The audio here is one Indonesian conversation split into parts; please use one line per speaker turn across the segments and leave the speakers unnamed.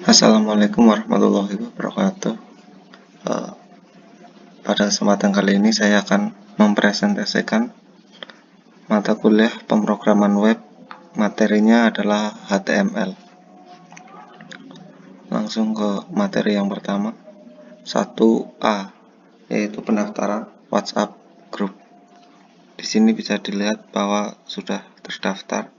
Assalamualaikum warahmatullahi wabarakatuh. Eh, Pada kesempatan kali ini saya akan mempresentasikan mata kuliah pemrograman web. Materinya adalah HTML. Langsung ke materi yang pertama, 1A, yaitu pendaftaran WhatsApp Group. Di sini bisa dilihat bahwa sudah terdaftar.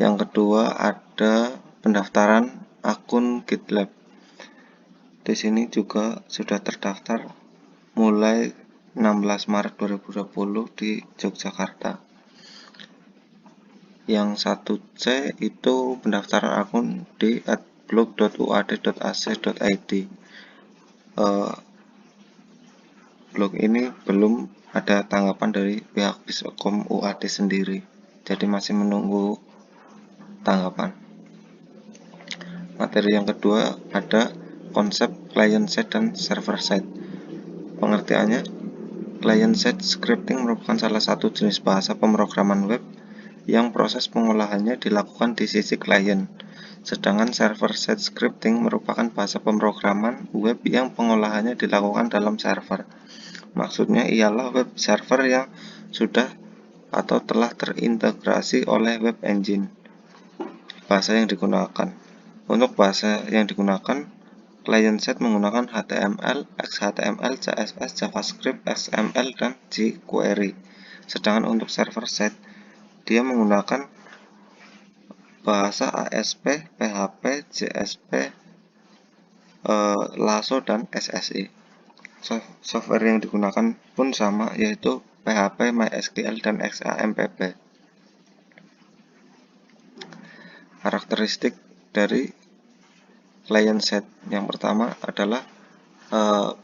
Yang kedua ada pendaftaran akun GitLab. Di sini juga sudah terdaftar mulai 16 Maret 2020 di Yogyakarta. Yang 1C itu pendaftaran akun di @blog.uad.ac.id. Blog ini belum ada tanggapan dari pihak Biskom UAD sendiri, jadi masih menunggu tanggapan. Materi yang kedua ada konsep client side dan server side. Pengertiannya, client side scripting merupakan salah satu jenis bahasa pemrograman web yang proses pengolahannya dilakukan di sisi klien, sedangkan server-side scripting merupakan bahasa pemrograman web yang pengolahannya dilakukan dalam server. Maksudnya ialah web server yang sudah atau telah terintegrasi oleh web engine. Bahasa yang digunakan. Untuk bahasa yang digunakan, client-side menggunakan HTML, XHTML, CSS, JavaScript, XML, dan jQuery. Sedangkan untuk server-side, dia menggunakan bahasa ASP, PHP, JSP, Lasso, dan SSI. Software yang digunakan pun sama, yaitu PHP, MySQL, dan XAMPP. Karakteristik dari client side yang pertama adalah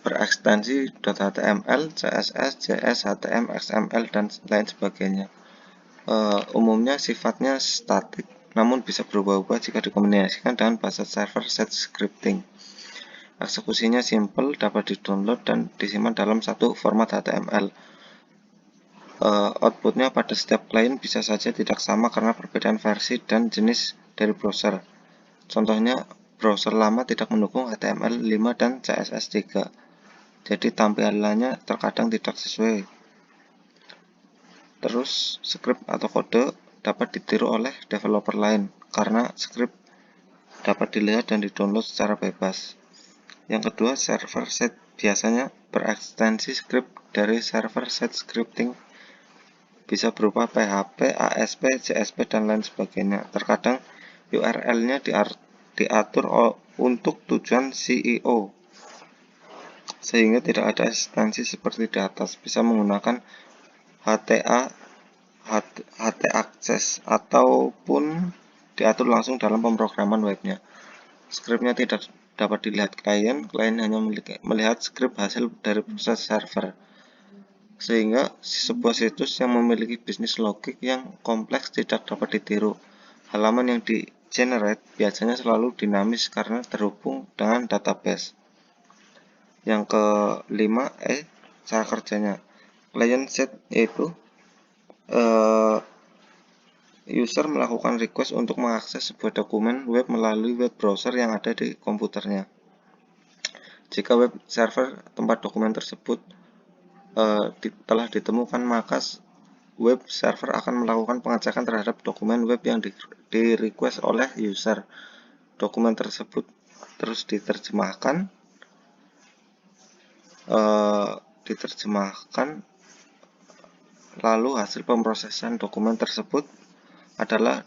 berekstensi .html, CSS, JS, HTML, XML, dan lain sebagainya. Umumnya sifatnya statik, namun bisa berubah-ubah jika dikombinasikan dengan bahasa server-side scripting. Eksekusinya simple, dapat di-download dan disimpan dalam satu format HTML. Outputnya pada setiap klien bisa saja tidak sama karena perbedaan versi dan jenis dari browser. Contohnya, browser lama tidak mendukung HTML5 dan CSS3, jadi tampilannya terkadang tidak sesuai. Terus, script atau kode dapat ditiru oleh developer lain karena script dapat dilihat dan di-download secara bebas. Yang kedua, server-side biasanya berekstensi script dari server-side scripting, bisa berupa PHP, ASP, JSP, dan lain sebagainya. Terkadang URL-nya diatur untuk tujuan SEO, sehingga tidak ada ekstensi seperti di atas. Bisa menggunakan HT access ataupun diatur langsung dalam pemrograman webnya. Scriptnya tidak dapat dilihat klien hanya melihat script hasil dari proses server. Sehingga sebuah situs yang memiliki bisnis logik yang kompleks tidak dapat ditiru. Halaman yang di-generate biasanya selalu dinamis karena terhubung dengan database. Yang kelima, cara kerjanya. Client side yaitu user melakukan request untuk mengakses sebuah dokumen web melalui web browser yang ada di komputernya. Jika web server tempat dokumen tersebut telah ditemukan, maka web server akan melakukan pengecekan terhadap dokumen web yang di-request oleh user. Dokumen tersebut terus diterjemahkan, lalu hasil pemrosesan dokumen tersebut adalah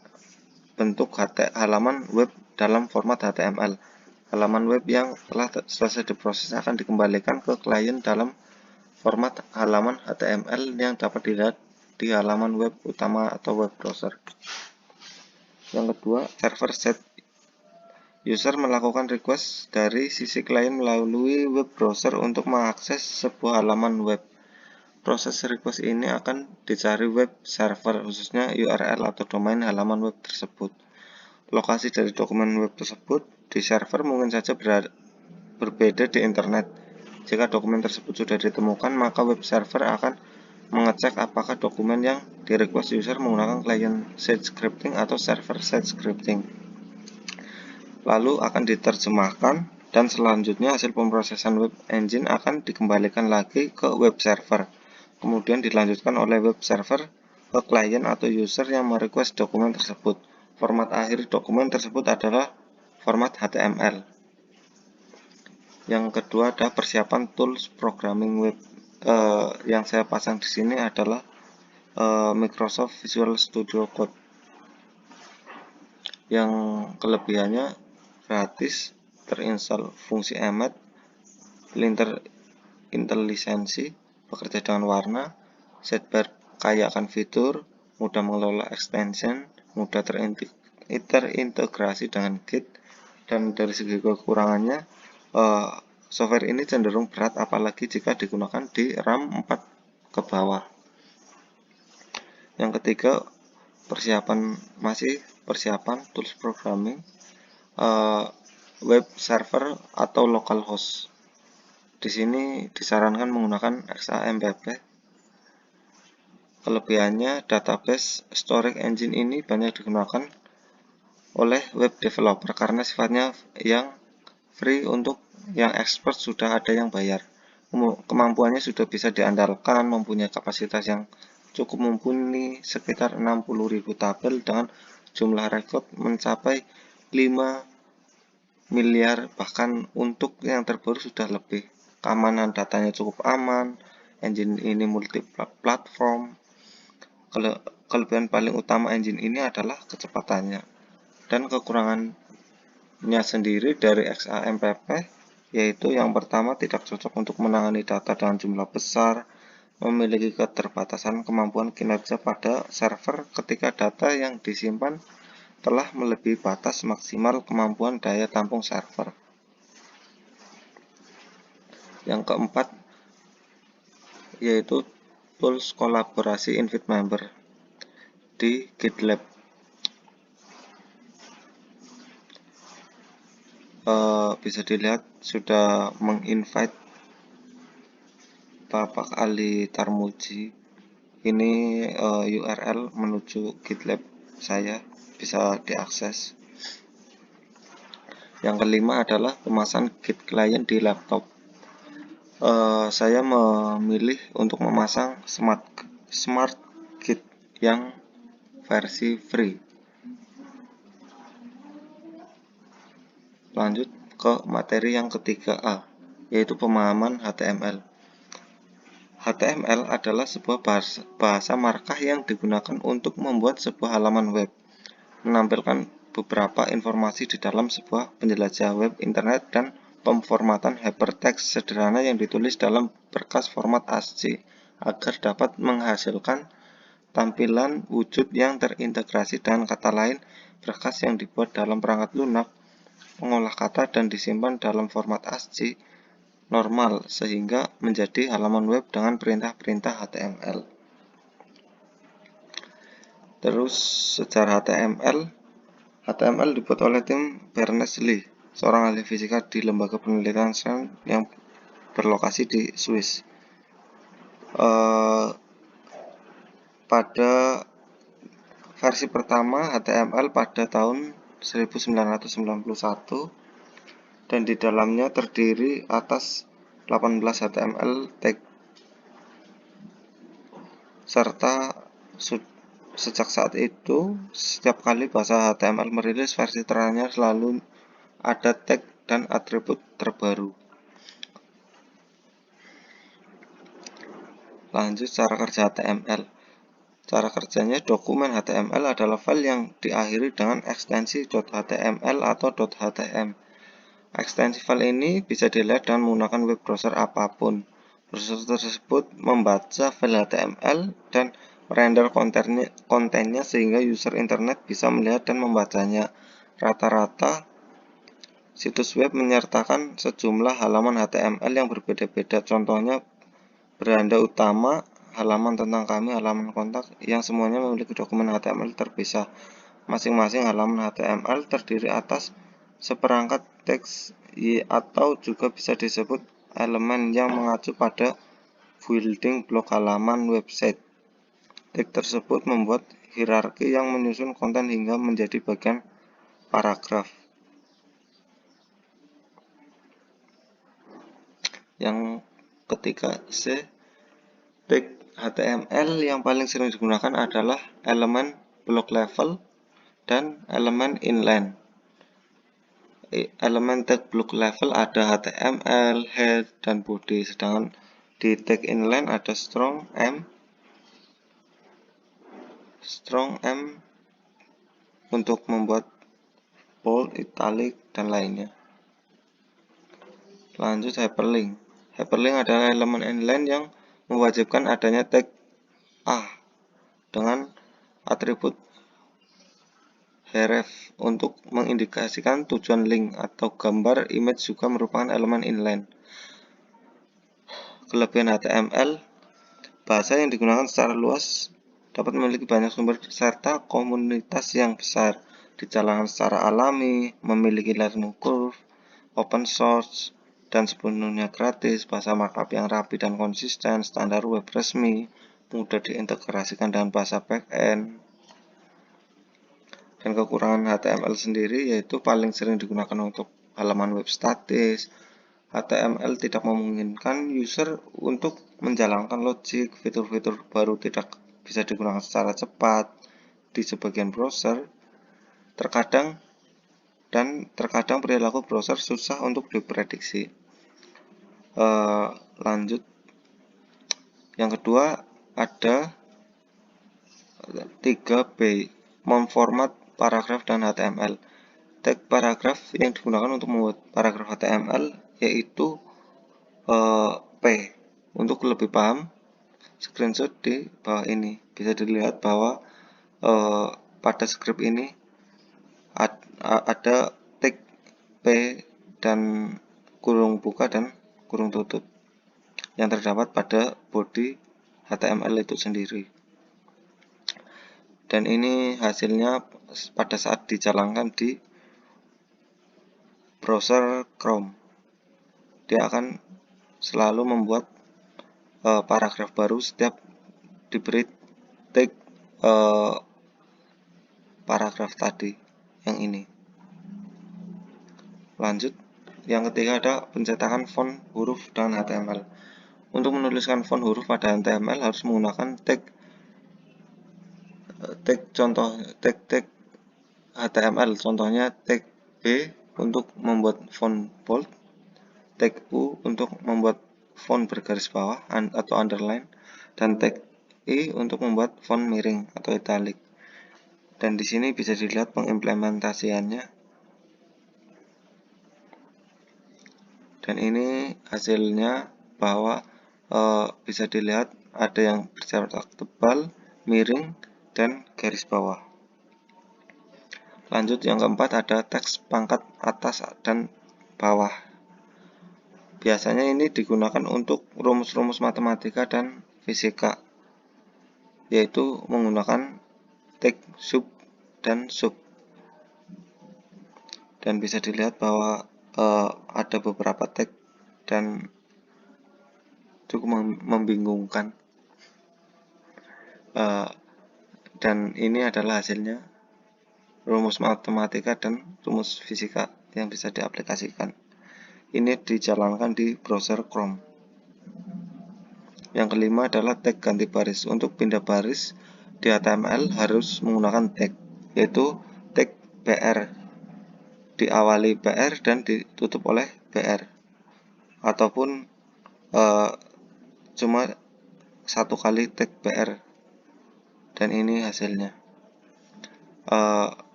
bentuk halaman web dalam format HTML. Halaman web yang telah selesai diproses akan dikembalikan ke klien dalam format halaman HTML yang dapat dilihat di halaman web utama atau web browser. Yang kedua, server side. User melakukan request dari sisi klien melalui web browser untuk mengakses sebuah halaman web. Proses request ini akan dicari web server, khususnya URL atau domain halaman web tersebut. Lokasi dari dokumen web tersebut di server mungkin saja berbeda di internet. Jika dokumen tersebut sudah ditemukan, maka web server akan mengecek apakah dokumen yang di-request user menggunakan client-side scripting atau server-side scripting. lalu akan diterjemahkan, dan selanjutnya hasil pemrosesan web engine akan dikembalikan lagi ke web server. Kemudian dilanjutkan oleh web server ke klien atau user yang merequest dokumen tersebut. Format akhir dokumen tersebut adalah format HTML. Yang kedua ada persiapan tools programming web. Yang saya pasang di sini adalah Microsoft Visual Studio Code. Yang kelebihannya gratis, terinstall fungsi emmet, linter intelisensi, bekerja dengan warna, sidebar kaya akan fitur, mudah mengelola extension, mudah terintegrasi dengan Git, dan dari segi kekurangannya, software ini cenderung berat apalagi jika digunakan di RAM 4 ke bawah. Yang ketiga, persiapan tools programming, web server atau localhost. Di sini disarankan menggunakan XAMPP. Kelebihannya, database storage engine ini banyak digunakan oleh web developer karena sifatnya yang free. Untuk yang expert sudah ada yang bayar. Kemampuannya sudah bisa diandalkan, mempunyai kapasitas yang cukup mumpuni, sekitar 60.000 tabel dengan jumlah rekod mencapai 5 miliar, bahkan untuk yang terbaru sudah lebih. Keamanan datanya cukup aman, engine ini multi platform. Kelebihan paling utama engine ini adalah kecepatannya, dan kekurangannya sendiri dari XAMPP yaitu yang pertama, tidak cocok untuk menangani data dengan jumlah besar, memiliki keterbatasan kemampuan kinerja pada server ketika data yang disimpan telah melebihi batas maksimal kemampuan daya tampung server. Yang keempat yaitu tools kolaborasi invite member di GitLab. Bisa dilihat sudah menginvite Bapak Ali Tarmuji. Ini URL menuju GitLab saya, bisa diakses. Yang kelima adalah pemasangan Git client di laptop. Saya memilih untuk memasang Smart Git yang versi free. Lanjut ke materi yang ketiga A, yaitu pemahaman HTML. HTML adalah sebuah bahasa markah yang digunakan untuk membuat sebuah halaman web, menampilkan beberapa informasi di dalam sebuah penjelajah web internet, dan pemformatan hypertext sederhana yang ditulis dalam berkas format ASCII agar dapat menghasilkan tampilan wujud yang terintegrasi. Dengan kata lain, berkas yang dibuat dalam perangkat lunak mengolah kata dan disimpan dalam format ASCII normal sehingga menjadi halaman web dengan perintah-perintah HTML. Terus sejarah HTML. HTML dibuat oleh tim Berners-Lee, seorang ahli fisika di lembaga penelitian CERN yang berlokasi di Swiss. Pada versi pertama HTML pada tahun 1991, dan di dalamnya terdiri atas 18 HTML tag, serta sejak saat itu setiap kali bahasa HTML merilis versi terakhirnya selalu ada tag dan atribut terbaru. Lanjut cara kerja HTML. Cara kerjanya, dokumen HTML adalah file yang diakhiri dengan ekstensi .html atau .htm. Ekstensi file ini bisa dilihat dengan menggunakan web browser apapun. Browser tersebut membaca file HTML dan merender kontennya sehingga user internet bisa melihat dan membacanya. Rata-rata situs web menyertakan sejumlah halaman HTML yang berbeda-beda. Contohnya, beranda utama, halaman tentang kami, halaman kontak, yang semuanya memiliki dokumen HTML terpisah. Masing-masing halaman HTML terdiri atas seperangkat teks atau juga bisa disebut elemen yang mengacu pada building blok halaman website. Tag tersebut membuat hierarki yang menyusun konten hingga menjadi bagian paragraf. Yang ketiga C, tag HTML yang paling sering digunakan adalah elemen block level dan elemen inline. Elemen tag block level ada HTML, head, dan body, sedangkan di tag inline ada strong M untuk membuat bold, italic, dan lainnya. Lanjut hyperlink. Hyperlink adalah elemen inline yang mewajibkan adanya tag A dengan atribut href untuk mengindikasikan tujuan link atau gambar image juga merupakan elemen inline. Kelebihan HTML, bahasa yang digunakan secara luas, dapat memiliki banyak sumber serta komunitas yang besar, dijalankan secara alami, memiliki learning curve, open source, dan sepenuhnya gratis, bahasa markup yang rapi dan konsisten, standar web resmi, mudah diintegrasikan dengan bahasa backend. Dan kekurangan HTML sendiri yaitu paling sering digunakan untuk halaman web statis. HTML tidak memungkinkan user untuk menjalankan logik, fitur-fitur baru tidak bisa digunakan secara cepat di sebagian browser. Terkadang perilaku browser susah untuk diprediksi. Lanjut, yang kedua ada 3B, memformat paragraf dan HTML. Tag paragraf yang digunakan untuk membuat paragraf HTML yaitu P. Untuk lebih paham, screenshot di bawah ini. Bisa dilihat bahwa pada script ini ada tag P dan kurung buka dan kurung tutup yang terdapat pada body HTML itu sendiri. Dan ini hasilnya pada saat dijalankan di browser Chrome. Dia akan selalu membuat paragraf baru setiap diberi tag paragraf tadi yang ini. Lanjut, yang ketiga ada pencetakan font huruf dengan HTML. Untuk menuliskan font huruf pada HTML harus menggunakan tag HTML, contohnya tag B untuk membuat font bold, tag U untuk membuat font bergaris bawah atau underline, dan tag I untuk membuat font miring atau italic. Dan di sini bisa dilihat pengimplementasiannya. Dan ini hasilnya bahwa bisa dilihat ada yang bercetak tebal, miring, dan garis bawah. Lanjut, yang keempat ada teks pangkat atas dan bawah. Biasanya ini digunakan untuk rumus-rumus matematika dan fisika, yaitu menggunakan tag sub dan sub. Dan bisa dilihat bahwa ada beberapa tag dan cukup membingungkan. Dan ini adalah hasilnya rumus matematika dan rumus fisika yang bisa diaplikasikan. Ini dijalankan di browser Chrome. Yang kelima adalah tag ganti baris. Untuk pindah baris di HTML harus menggunakan tag, yaitu tag BR. Diawali BR dan ditutup oleh BR. Ataupun cuma satu kali tag BR. Dan ini hasilnya.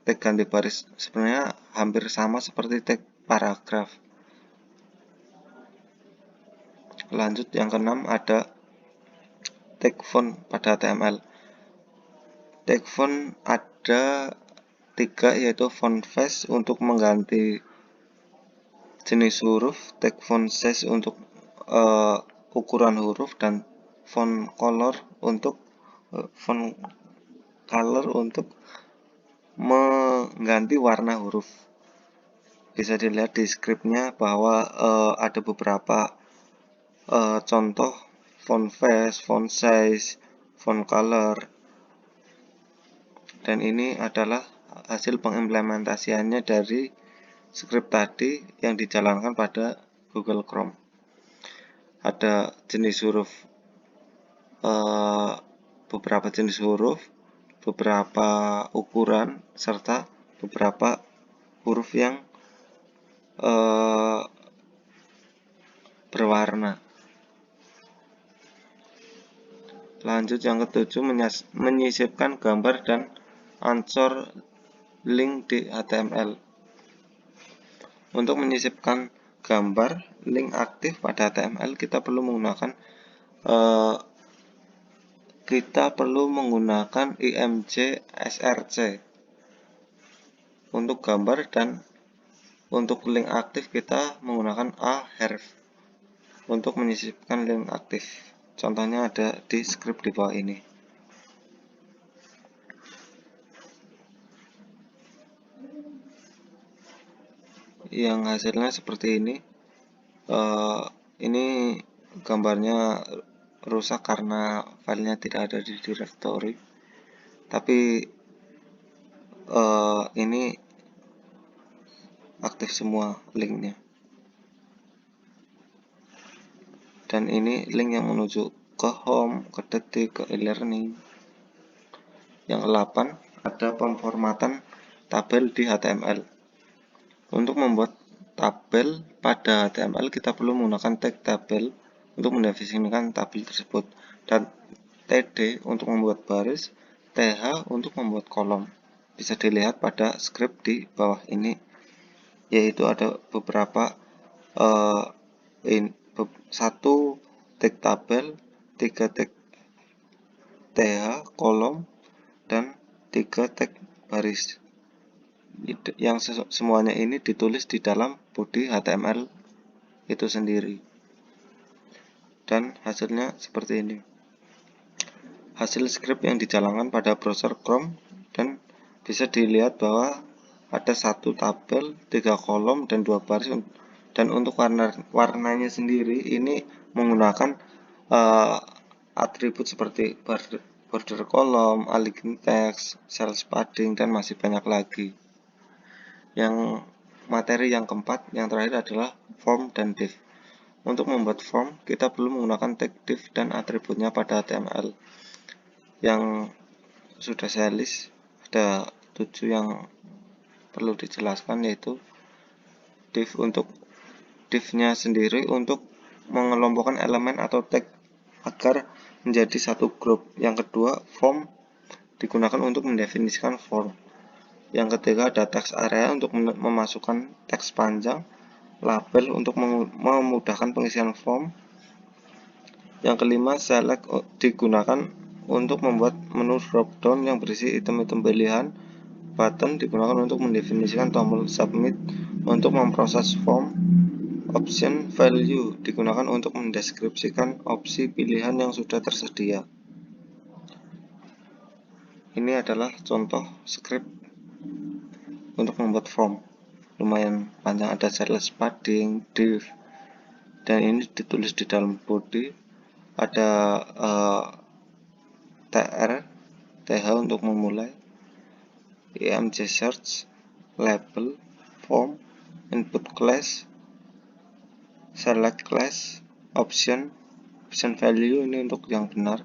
Tag ganti baris sebenarnya hampir sama seperti tag paragraf. Lanjut, yang keenam ada tag font pada HTML. Tag font ada 3, yaitu font face untuk mengganti jenis huruf, tag font size untuk ukuran huruf, dan font color untuk mengganti warna huruf. Bisa dilihat di scriptnya bahwa ada beberapa contoh font face, font size, font color, dan ini adalah hasil pengimplementasiannya dari script tadi yang dijalankan pada Google Chrome. ada jenis huruf, beberapa jenis huruf, beberapa ukuran, serta beberapa huruf yang berwarna. Lanjut yang ketujuh, menyisipkan gambar dan ansor link di HTML. Untuk menyisipkan gambar link aktif pada HTML, kita perlu menggunakan img src untuk gambar, dan untuk link aktif kita menggunakan ahref untuk menyisipkan link aktif. Contohnya ada di script di bawah ini. Yang hasilnya seperti ini. Ini gambarnya rusak karena filenya tidak ada di directory. Tapi ini aktif semua linknya. Dan ini link yang menuju ke home, ke detik, ke e-learning. Yang ke-8, ada pemformatan tabel di HTML. Untuk membuat tabel pada HTML, kita perlu menggunakan tag tabel untuk mendefinisikan tabel tersebut, dan td untuk membuat baris, th untuk membuat kolom. Bisa dilihat pada script di bawah ini, yaitu ada beberapa 1 tag tabel, 3 tag th kolom, dan 3 tag baris, yang semuanya ini ditulis di dalam body HTML itu sendiri. Dan hasilnya seperti ini. Hasil script yang dijalankan pada browser Chrome, dan bisa dilihat bahwa ada 1 tabel, 3 kolom, dan 2 baris. Dan untuk warnanya sendiri ini menggunakan atribut seperti border kolom, aligned text, cell padding, dan masih banyak lagi. Yang materi yang keempat, yang terakhir adalah form dan div. Untuk membuat form, kita perlu menggunakan tag div dan atributnya pada HTML. Yang sudah saya list, ada 7 yang perlu dijelaskan, yaitu div untuk div-nya sendiri untuk mengelompokkan elemen atau tag agar menjadi satu grup. Yang kedua, form digunakan untuk mendefinisikan form. Yang ketiga, ada text area untuk memasukkan teks panjang, label untuk memudahkan pengisian form. Yang kelima, select digunakan untuk membuat menu drop down yang berisi item-item pilihan. Button digunakan untuk mendefinisikan tombol submit untuk memproses form. Option value digunakan untuk mendeskripsikan opsi pilihan yang sudah tersedia. Ini adalah contoh script untuk membuat form. Lumayan panjang, ada cell padding, div, dan ini ditulis di dalam body. Ada tr, th untuk memulai, img search, label, form, input class, select class, option value ini untuk yang benar.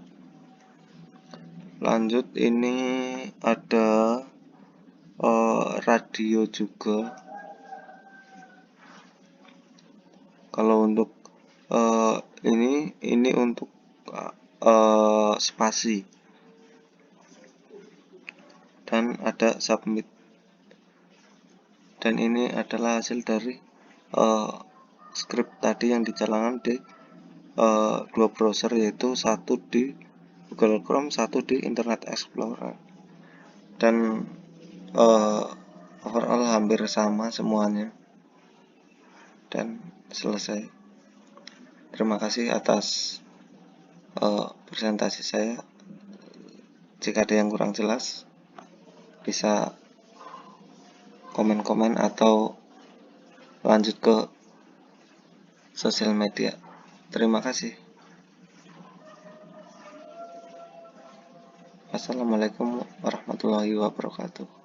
Lanjut, ini ada radio juga. Kalau untuk ini untuk spasi, dan ada submit. Dan ini adalah hasil dari script tadi yang dijalankan di 2 browser, yaitu 1 di Google Chrome, 1 di Internet Explorer. Dan overall hampir sama semuanya, dan selesai. Terima kasih atas presentasi saya. Jika ada yang kurang jelas, bisa komen-komen atau lanjut ke sosial media. Terima kasih. Wassalamualaikum warahmatullahi wabarakatuh.